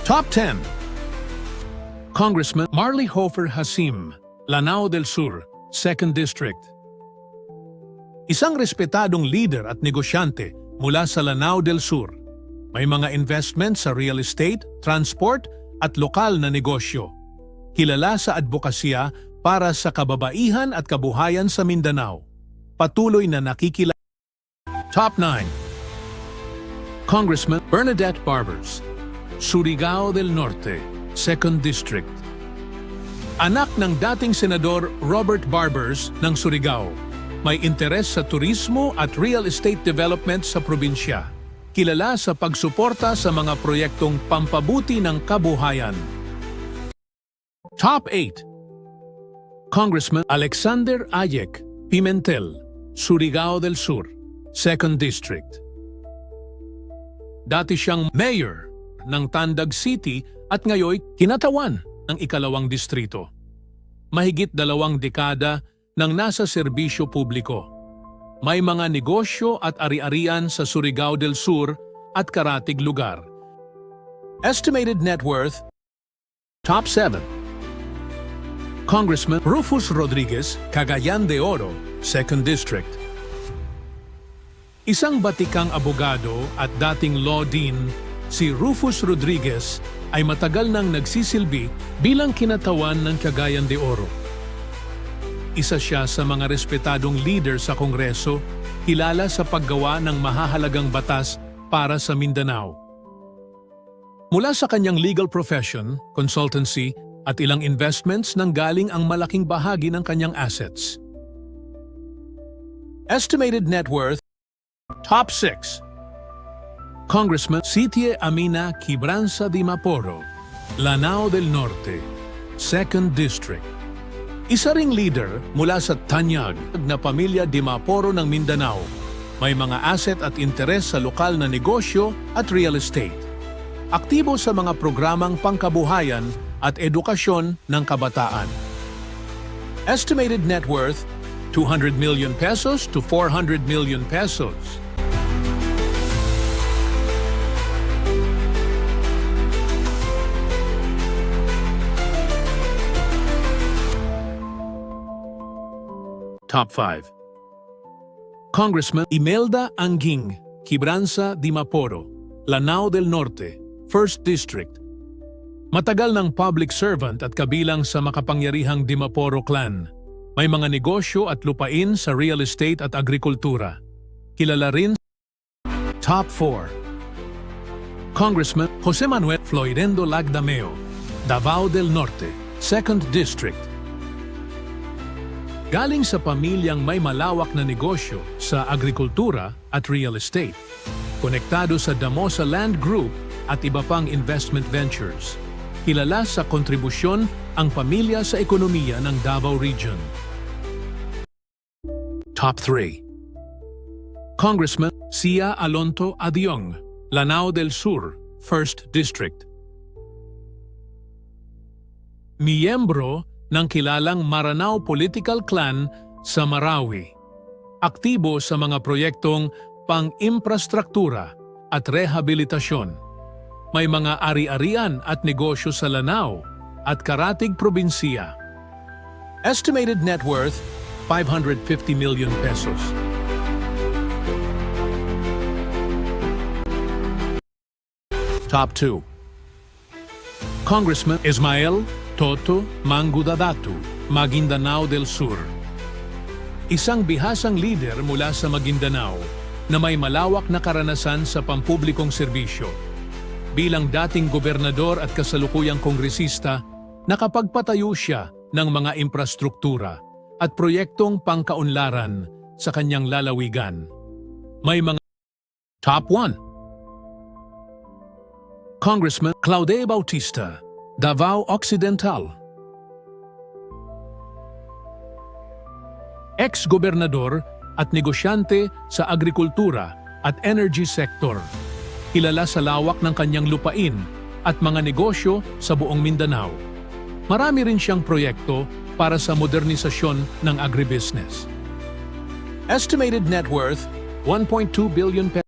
Top 10. Congressman Marley Hofer Hasim, Lanao del Sur, 2nd District. Isang respetadong leader at negosyante mula sa Lanao del Sur. May mga investment sa real estate, transport at lokal na negosyo. Kilala sa advokasya para sa kababaihan at kabuhayan sa Mindanao. Patuloy na nakikilala. Top 9. Congressman Bernadette Barbers, Surigao del Norte, 2nd District. Anak ng dating Senador Robert Barbers ng Surigao, may interes sa turismo at real estate development sa probinsya. Kilala sa pagsuporta sa mga proyektong pampabuti ng kabuhayan. Top 8. Congressman Alexander Ayek Pimentel, Surigao del Sur, 2nd District. Dati siyang mayor ng Tandag City at ngayoy kinatawan ng ikalawang distrito. Mahigit 2 dekada nang nasa serbisyo publiko. May mga negosyo at ari-arian sa Surigao del Sur at karatig lugar. Estimated net worth. Top 7. Congressman Rufus Rodriguez, Cagayan de Oro, 2nd District. Isang batikang abogado at dating law dean, si Rufus Rodriguez ay matagal nang nagsisilbi bilang kinatawan ng Cagayan de Oro. Isa siya sa mga respetadong leader sa Kongreso, kilala sa paggawa ng mahahalagang batas para sa Mindanao. Mula sa kanyang legal profession, consultancy, at ilang investments nanggaling ang malaking bahagi ng kanyang assets. Estimated net worth. Top 6. Congressman Sitie Amina Quibranza de Maporo, Lanao del Norte, 2nd District. Isa ring leader mula sa Tanyag na pamilya de Maporo ng Mindanao. May mga asset at interes sa lokal na negosyo at real estate. Aktibo sa mga programang pangkabuhayan at edukasyon ng kabataan. Estimated net worth 200 million pesos to 400 million pesos. Top 5. Congressman Imelda Anguing, Quibranza de Maporo, Lanao del Norte, 1st District. Matagal ng public servant at kabilang sa makapangyarihang Di Maporo clan. May mga negosyo at lupain sa real estate at agrikultura. Kilala rin. Top 4. Congressman Jose Manuel Floridendo Lagdameo, Davao del Norte, 2nd District. Galing sa pamilyang may malawak na negosyo sa agrikultura at real estate. Konektado sa Damosa Land Group at iba pang investment ventures. Kilala sa kontribusyon ang pamilya sa ekonomiya ng Davao Region. Top 3. Congressman Sia Alonto Adiong, Lanao del Sur, 1st District. Miyembro ng kilalang Maranao Political Clan sa Marawi. Aktibo sa mga proyektong pang-imprastruktura at rehabilitasyon. May mga ari-arian at negosyo sa Lanao at Karatig Probinsya. Estimated net worth 550 million pesos. Top 2. Congressman Ismael Toto Mangudadatu, Maguindanao del Sur. Isang bihasang leader mula sa Maguindanao na may malawak na karanasan sa pampublikong serbisyo. Bilang dating gobernador at kasalukuyang kongresista, nakapagpatayo siya ng mga infrastruktura at proyektong pangkaunlaran sa kanyang lalawigan. May mga Top 1. Congressman Claude Bautista, Davao Occidental. Ex-gobernador at negosyante sa agrikultura at energy sector. Kilala sa lawak ng kanyang lupain at mga negosyo sa buong Mindanao. Marami rin siyang proyekto para sa modernisasyon ng agribusiness. Estimated net worth 1.2 billion pesos.